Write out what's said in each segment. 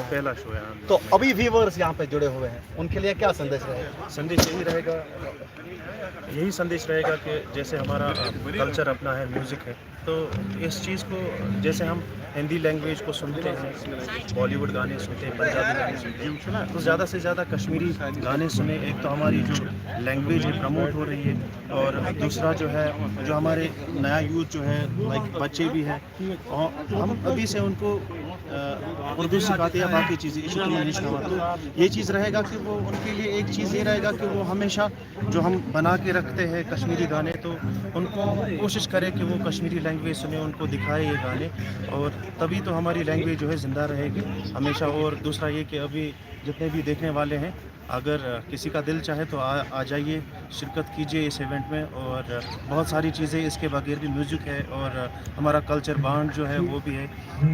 पहला शो है। तो अभी व्यूअर्स यहाँ पे जुड़े हुए हैं, उनके लिए क्या संदेश रहेगा? संदेश यही संदेश रहेगा कि जैसे हमारा कल्चर अपना है, म्यूज़िक है, तो इस चीज़ को जैसे हम हिंदी लैंग्वेज को सुनते हैं, बॉलीवुड गाने सुनते हैं, पंजाबी गाने सुनते हैं, तो ज़्यादा से ज़्यादा कश्मीरी गाने सुने। एक तो हमारी जो लैंग्वेज है प्रमोट हो रही है, और दूसरा जो है जो हमारे नया यूथ जो है लाइक बच्चे भी हैं, और हम अभी से उनको उर्दू सिखाते हैं, बाकी चीज़ें। तो ये चीज़ रहेगा कि वो उनके लिए एक चीज़ ये रहेगा कि वो हमेशा जो हम बना के रखते हैं कश्मीरी गाने, तो उनको कोशिश करें कि वो कश्मीरी लैंग्वेज सुने, उनको दिखाए ये गाने, और तभी तो हमारी लैंग्वेज जो है ज़िंदा रहेगी हमेशा। और दूसरा ये कि अभी जितने भी देखने वाले हैं, अगर किसी का दिल चाहे तो आ जाइए, शिरकत कीजिए इस इवेंट में। और बहुत सारी चीज़ें इसके बगैर भी म्यूज़िक है, और हमारा कल्चर बैंड जो है वो भी है,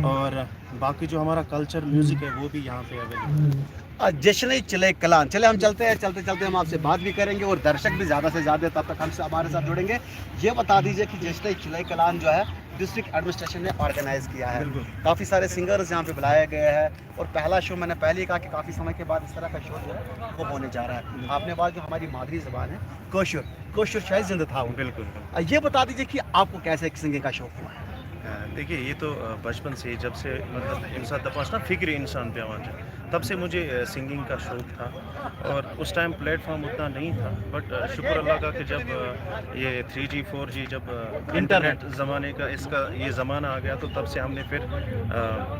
और बाकी जो हमारा कल्चर म्यूज़िक है वो भी यहाँ पे अवेलेबल है। जश्न चिले कलान। चले हम चलते हैं, चलते चलते हम आपसे बात भी करेंगे, और दर्शक भी ज़्यादा से ज़्यादा तब तक हमसे हमारे साथ जुड़ेंगे। ये बता दीजिए कि जश्न चिले कलान जो है डिस्ट्रिक्ट एडमिनिस्ट्रेशन ने ऑर्गेनाइज़ किया है, काफ़ी सारे सिंगर्स यहाँ पे बुलाए गए हैं, और पहला शो मैंने पहले ही कहा कि काफ़ी समय के बाद इस तरह का शो जो है वो होने जा रहा है। आपने बात जो हमारी मादरी ज़बान है कोशुर शायद जिंदा था वो। बिल्कुल। ये बता दीजिए कि आपको कैसे सिंगिंग का शौक हुआ? देखिए, ये तो बचपन से जब से मतलब इंसान दपास ना फिक्र इंसान पे आवाज है, तब से मुझे सिंगिंग का शौक़ था, और उस टाइम प्लेटफॉर्म उतना नहीं था, बट शुक्र अल्लाह का कि जब ये 3G 4G जब इंटरनेट ज़माने का इसका ये ज़माना आ गया, तो तब से हमने फिर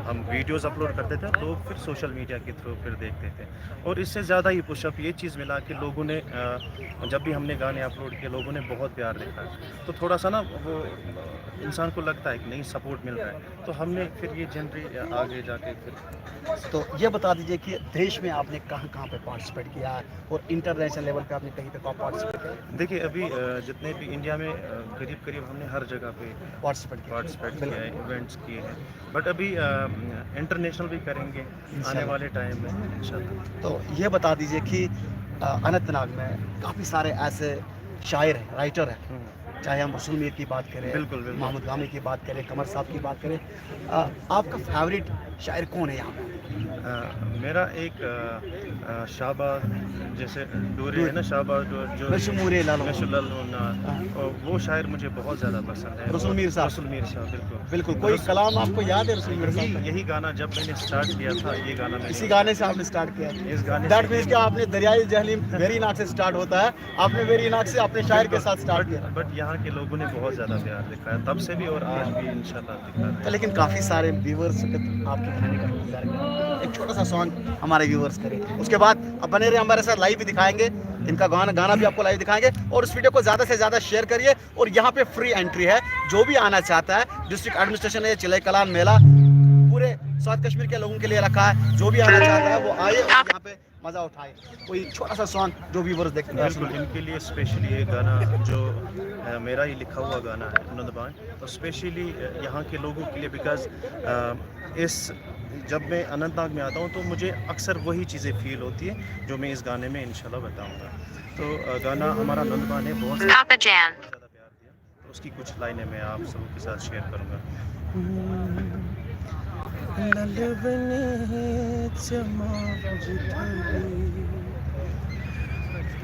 हम वीडियोज़ अपलोड करते थे, लोग फिर सोशल मीडिया के थ्रू फिर देखते थे, और इससे ज़्यादा ही पुशअप ये चीज़ मिला कि लोगों ने जब भी हमने गाने अपलोड किए, लोगों ने बहुत प्यार दिखा, तो थोड़ा सा ना वो इंसान को लगता है कि नहीं सपोर्ट मिल रहा है, तो हमने फिर ये जनरी आगे जाके फिर। तो ये बता दीजिए कि देश में आपने कहाँ कहाँ पे पार्टिसिपेट किया है, और इंटरनेशनल लेवल पे आपने कहीं पे पार्टिसिपेट किया? देखिए, अभी जितने भी इंडिया में करीब हमने हर जगह पे पार्टिसिपेट किया है, इवेंट्स किए हैं, बट अभी इंटरनेशनल भी करेंगे आने वाले टाइम में इंशाल्लाह। तो ये बता दीजिए कि अनंतनाग में काफ़ी सारे ऐसे शायर हैं, राइटर हैं, चाहे हम रसूल मीर की बात करें, बिल्कुल। मोहम्मद गामी की बात करें, कमर साहब की बात करें, आपका फेवरेट शायर कौन है यहाँ पे? मेरा एक शाहबाज, जैसे डोरे है ना, शाहबाज जो वो शायर मुझे बहुत ज़्यादा पसंद है। रसूल मीर साहब, बिल्कुल। कोई कलाम आपको याद है रसूल मीर साहब? यही गाना जब मैंने स्टार्ट किया था, ये गाना इसी गाने से आपने स्टार्ट किया? इस गाने दैट मींस कि आपने दरियाई जहलीम वेरी नाक से स्टार्ट होता है, आपने वेरी नाक से अपने शायर के साथ स्टार्ट किया। बट यहाँ के लोगों ने बहुत ज़्यादा प्यार दिखाया तब से भी, और आज भी इंशाल्लाह दिखा। लेकिन काफ़ी सारे व्यूवर्स आपके गाने का इंतजार करें, एक छोटा सा सॉन्ग हमारे व्यूवर्स करें, उसके बाद अब बने रहे हमारे साथ, लाइव भी दिखाएंगे इनका गाना भी आपको लाइव दिखाएंगे, और इस वीडियो को ज़्यादा से ज़्यादा शेयर करिए। और यहाँ पे फ्री एंट्री है, जो भी आना चाहता है, डिस्ट्रिक्ट एडमिनिस्ट्रेशन ने चिले कलान मेला पूरे साउथ कश्मीर के लोगों के लिए रखा है, जो भी आना चाहता है वो आए और यहाँ पे मज़ा उठाए। कोई छोटा सा सॉन्ग जो व्यूवर्स देखते हैं। बिल्कुल, इनके लिए स्पेशली ये गाना जो मेरा ही लिखा हुआ गाना है नंदबान, तो स्पेशली यहाँ के लोगों के लिए, बिकॉज इस जब मैं अनंतनाग में आता हूँ तो मुझे अक्सर वही चीज़ें फील होती है जो मैं इस गाने में इंशाल्लाह बताऊँगा। तो गाना हमारा नंदबान है, बहुत ज़्यादा प्यार दिया, तो उसकी कुछ लाइनें मैं आप सबके साथ शेयर करूँगा।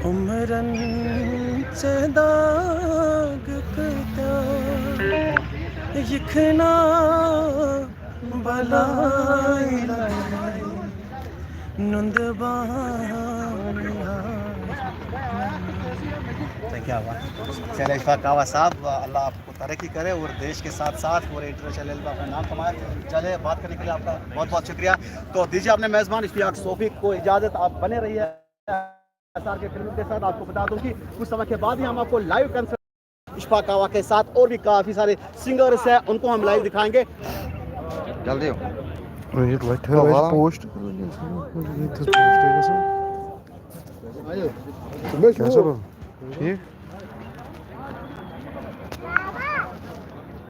उमरन से दाग कता यखना बलाई क्या बात। चले इशफाक कावा साहब, अल्लाह आपको तरक्की करे और देश के साथ साथ पूरे इंटरनेशनल लेवल पर अपना नाम कमाए। चले, बात करने के लिए आपका बहुत बहुत शुक्रिया। तो दीजिए अपने मेज़बान इशफाक सोफी को इजाज़त, आप बने रहिए के फिल्म के साथ। आपको बता दूं कि कुछ समय के बाद ही हम आपको लाइव कंसर्ट इशफाक कावा के साथ और भी काफ़ी सारे सिंगर्स हैं, उनको हम लाइव दिखाएंगे। जल्दी हो।